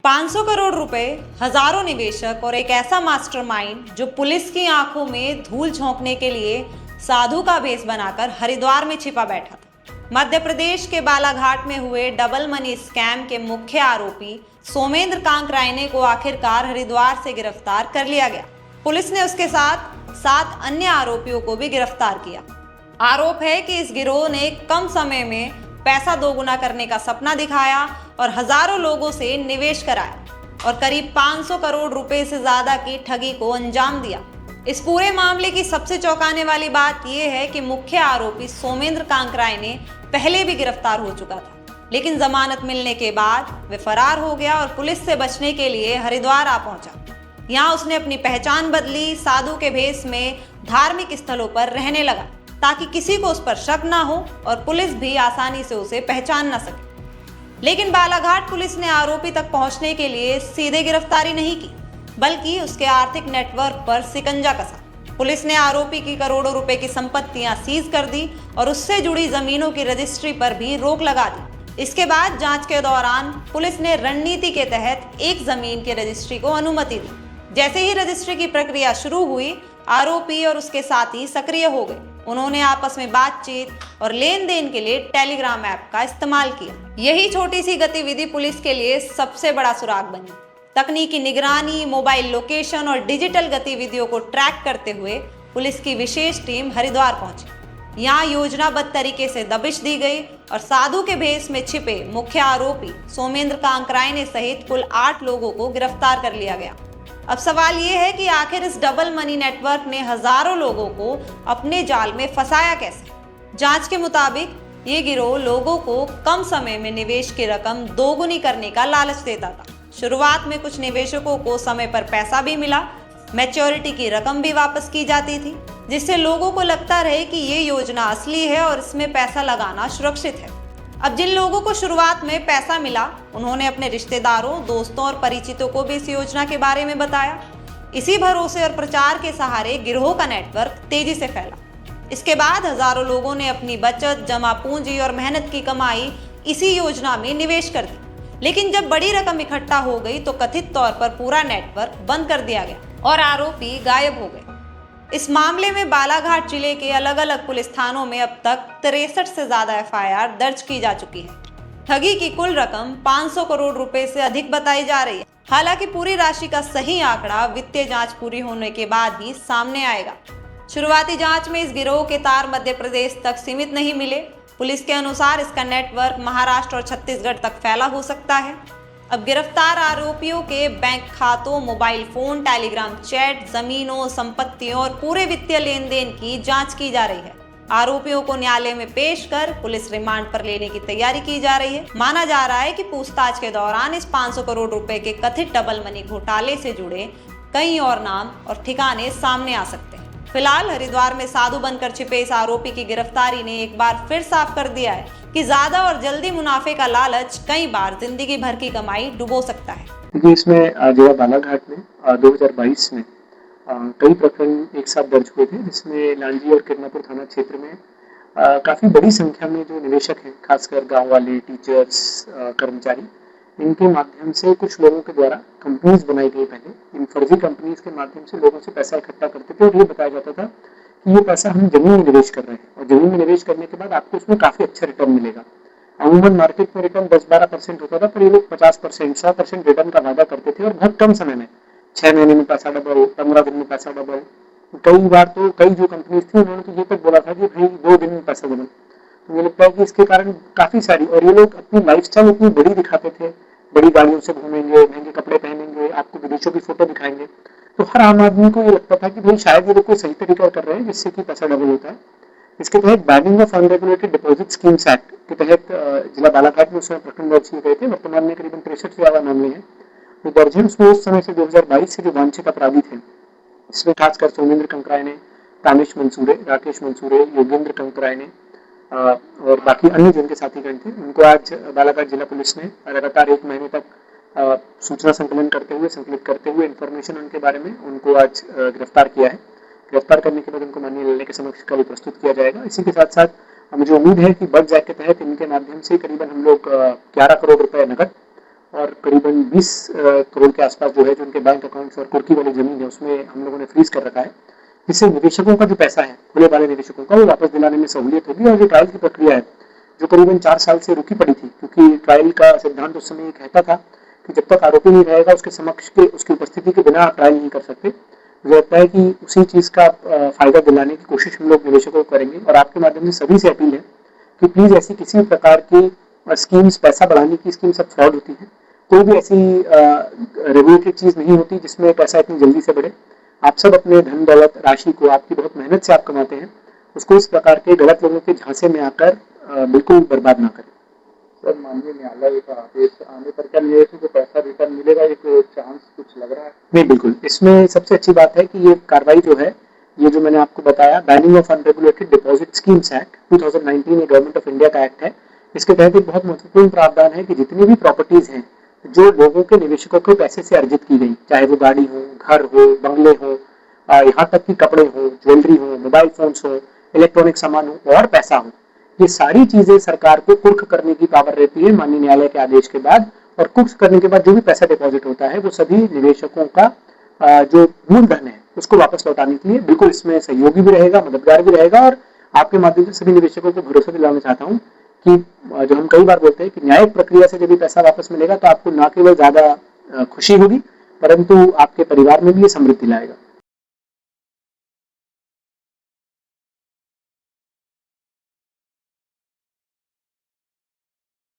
500 करोड़ रुपए, हजारों निवेशक और एक ऐसा मास्टरमाइंड जो पुलिस की आंखों में धूल झोंकने के लिए साधु का भेष बनाकर हरिद्वार में छिपा बैठा था। मध्य प्रदेश के बालाघाट में हुए डबल मनी स्कैम के मुख्य आरोपी सोमेंद्र कांकरायने को आखिरकार हरिद्वार से गिरफ्तार कर लिया गया। पुलिस ने उसके साथ 7 अन्य आरोपियों को भी गिरफ्तार किया। आरोप है कि इस गिरोह ने कम समय में पैसा दोगुना करने का सपना दिखाया और हजारों लोगों से निवेश कराया और करीब 500 करोड़ रुपए से ज्यादा की ठगी को अंजाम दिया। इस पूरे मामले की सबसे चौंकाने वाली बात यह है कि मुख्य आरोपी सोमेंद्र कांकरायने पहले भी गिरफ्तार हो चुका था, लेकिन जमानत मिलने के बाद वे फरार हो गया और पुलिस से बचने के लिए हरिद्वार आ पहुंचा। यहाँ उसने अपनी पहचान बदली, साधु के भेष में धार्मिक स्थलों पर रहने लगा ताकि किसी को उस पर शक ना हो और पुलिस भी आसानी से उसे पहचान ना सके। लेकिन बालाघाट पुलिस ने आरोपी तक पहुंचने के लिए सीधे गिरफ्तारी नहीं की, बल्कि उसके आर्थिक नेटवर्क पर शिकंजा कसा। पुलिस ने आरोपी की करोड़ों रुपए की संपत्तियां सीज कर दी और उससे जुड़ी जमीनों की रजिस्ट्री पर भी रोक लगा दी। इसके बाद जांच के दौरान पुलिस ने रणनीति के तहत एक जमीन की रजिस्ट्री को अनुमति दी। जैसे ही रजिस्ट्री की प्रक्रिया शुरू हुई, आरोपी और उसके साथी सक्रिय हो गए। उन्होंने आपस में बातचीत और लेन देन के लिए टेलीग्राम ऐप का इस्तेमाल किया। यही छोटी सी गतिविधि पुलिस के लिए सबसे बड़ा सुराग बनी। तकनीकी निगरानी, मोबाइल लोकेशन और डिजिटल गतिविधियों को ट्रैक करते हुए पुलिस की विशेष टीम हरिद्वार पहुंची। यहाँ योजनाबद्ध तरीके से दबिश दी गई और साधु के भेष में छिपे मुख्य आरोपी सोमेंद्र कांकरायने सहित कुल 8 लोगों को गिरफ्तार कर लिया गया। अब सवाल ये है कि आखिर इस डबल मनी नेटवर्क ने हजारों लोगों को अपने जाल में फंसाया कैसे? जांच के मुताबिक ये गिरोह लोगों को कम समय में निवेश की रकम दोगुनी करने का लालच देता था। शुरुआत में कुछ निवेशकों को समय पर पैसा भी मिला, मैच्योरिटी की रकम भी वापस की जाती थी, जिससे लोगों को लगता रहे कि ये योजना असली है और इसमें पैसा लगाना सुरक्षित है। अब जिन लोगों को शुरुआत में पैसा मिला, उन्होंने अपने रिश्तेदारों, दोस्तों और परिचितों को भी इस योजना के बारे में बताया। इसी भरोसे और प्रचार के सहारे गिरोह का नेटवर्क तेजी से फैला। इसके बाद हजारों लोगों ने अपनी बचत, जमा पूंजी और मेहनत की कमाई इसी योजना में निवेश कर दी। लेकिन जब बड़ी रकम इकट्ठा हो गई तो कथित तौर पर पूरा नेटवर्क बंद कर दिया गया और आरोपी गायब हो गए। इस मामले में बालाघाट जिले के अलग अलग पुलिस थानों में अब तक 63 से ज्यादा एफआईआर दर्ज की जा चुकी है। ठगी की कुल रकम 500 करोड़ रुपए से अधिक बताई जा रही है। हालांकि पूरी राशि का सही आंकड़ा वित्तीय जांच पूरी होने के बाद ही सामने आएगा। शुरुआती जांच में इस गिरोह के तार मध्य प्रदेश तक सीमित नहीं मिले। पुलिस के अनुसार इसका नेटवर्क महाराष्ट्र और छत्तीसगढ़ तक फैला हो सकता है। अब गिरफ्तार आरोपियों के बैंक खातों, मोबाइल फोन, टेलीग्राम चैट, जमीनों, संपत्तियों और पूरे वित्तीय लेन देन की जांच की जा रही है। आरोपियों को न्यायालय में पेश कर पुलिस रिमांड पर लेने की तैयारी की जा रही है। माना जा रहा है कि पूछताछ के दौरान इस 500 करोड़ रुपए के कथित डबल मनी घोटाले से जुड़े कई और नाम और ठिकाने सामने आ सकते हैं। फिलहाल हरिद्वार में साधु बनकर छिपे इस आरोपी की गिरफ्तारी ने एक बार फिर साफ कर दिया है कि ज्यादा और जल्दी मुनाफे का लालच कई बार जिंदगी भर की कमाई डुबो सकता है। क्योंकि इसमें जिला बालाघाट में 2022 में कई प्रकरण एक साथ दर्ज हुए थे, जिसमें लांजी और किरनापुर थाना क्षेत्र में काफी बड़ी संख्या में जो निवेशक हैं, खासकर गांव वाले, टीचर्स, कर्मचारी, इनके माध्यम से कुछ लोगों के द्वारा कंपनीज बनाई गई। पहले इन फर्जी कंपनीज के माध्यम से लोगों से पैसा इकट्ठा करते थे और ये बताया जाता था कि ये पैसा हम जमीन में निवेश कर रहे हैं और जमीन में निवेश करने के बाद आपको उसमें काफी अच्छा रिटर्न मिलेगा। अमूमन मार्केट में रिटर्न 10-12% होता था, पर ये लोग 50%, 100% रिटर्न का वादा करते थे और बहुत कम समय में, 6 महीने में पैसा डबल, 15 दिन में पैसा डबल। कई बार तो कई जो कंपनीज थी उन्होंने तो ये तक बोला था कि भाई 2 दिन में पैसा डबल। तो मुझे लगता है कि इसके कारण काफी सारी, और ये लोग अपनी लाइफस्टाइल इतनी बड़ी दिखाते थे, बड़ी गाड़ियों से घूमेंगे, महंगे कपड़े पहनेंगे, आपको विदेशों की फोटो दिखाएंगे। तो हर आम आदमी को ये लगता था कि भाई शायद ये लोग कोई सही तरीका कर रहे हैं जिससे कि पैसा डबल होता है। इसके तहत banning of unregulated deposit schemes act के तहत जिला बालाघाट में उसमें प्रकरण दर्ज किए गए थे। वर्तमान में करीबन 63 से ज्यादा मामले हैं जो दर्ज हैं। उसमें उस समय से 2022 से जो वांछित अपराधी थे, इसमें खासकर सोमेंद्र कांकरायने, तानिश मंसूरे, राकेश मंसूरे, योगेंद्र कांकरायने और बाकी अन्य जिनके साथीगण थे, उनको आज बालाघाट जिला पुलिस ने लगातार 1 महीने तक सूचना संकलित करते हुए इंफॉर्मेशन उनके बारे में उनको आज गिरफ्तार किया है। गिरफ्तार करने के बाद उनको माननीय न्यायालय के समक्ष कल प्रस्तुत किया जाएगा। इसी के साथ साथ मुझे उम्मीद है कि बर्ड्स एक्ट के तहत इनके माध्यम से करीबन हम लोग 11 करोड़ रुपए नकद और करीबन 20 करोड़ के आसपास जो है जो उनके बैंक अकाउंट्स और कुर्की वाली जमीन है उसमें हम लोगों ने फ्रीज कर रखा है, जिससे निवेशकों का जो पैसा है, खुले वाले निवेशकों का, वो वापस दिलाने में सहूलियत होगी। और जो ट्रायल की प्रक्रिया है जो करीबन 4 साल से रुकी पड़ी थी, क्योंकि ट्रायल का सिद्धांत उस समय ये कहता था कि जब तक आरोपी नहीं रहेगा उसके समक्ष के उसकी उपस्थिति के बिना आप ट्रायल नहीं कर सकते। मुझे लगता है कि उसी चीज़ का फायदा दिलाने की कोशिश हम लोग निवेशकों को करेंगे। और आपके माध्यम से सभी से अपील है कि प्लीज़ ऐसी किसी भी प्रकार की स्कीम्स, पैसा बढ़ाने की स्कीम सब फ्रॉड होती है। कोई भी ऐसी रेगुलेटेड चीज़ नहीं होती जिसमें पैसा इतनी जल्दी से बढ़े। आप सब अपने धन दौलत राशि को, आपकी बहुत मेहनत से आप कमाते हैं, उसको इस प्रकार के गलत लोगों के झांसे में आकर बिल्कुल बर्बाद ना करें। सर, माननीय न्यायालय का आदेश आने पर क्या निवेशकों को पैसा रिटर्न मिलेगा, एक चांस कुछ लग रहा है? नहीं, बिल्कुल। इसमें सबसे अच्छी बात है कि ये कार्रवाई जो है, ये जो मैंने आपको बताया, banning of unregulated deposit schemes act 2019 ये गवर्नमेंट ऑफ इंडिया का एक्ट है। इसके तहत एक बहुत महत्वपूर्ण प्रावधान है कि जितनी भी प्रॉपर्टीज हैं जो लोगों के, निवेशकों के पैसे से अर्जित की गई, चाहे वो गाड़ी हो, घर हो, बंगले हो, यहाँ तक कि कपड़े हो, ज्वेलरी हो, मोबाइल फोन्स हो, इलेक्ट्रॉनिक सामान हो और पैसा हो, ये सारी चीजें सरकार को कुर्क करने की पावर रहती है माननीय न्यायालय के आदेश के बाद। और कुर्क करने के बाद जो भी पैसा डिपॉजिट होता है वो सभी निवेशकों का जो मूलधन है उसको वापस लौटाने के लिए बिल्कुल इसमें सहयोगी भी रहेगा, मददगार भी रहेगा। और आपके माध्यम से सभी निवेशकों को भरोसा दिलाना चाहता हूँ कि जो हम कई बार बोलते हैं कि न्यायिक प्रक्रिया से जब भी पैसा वापस मिलेगा तो आपको न केवल ज्यादा खुशी होगी, परंतु आपके परिवार में भी ये समृद्धि लाएगा।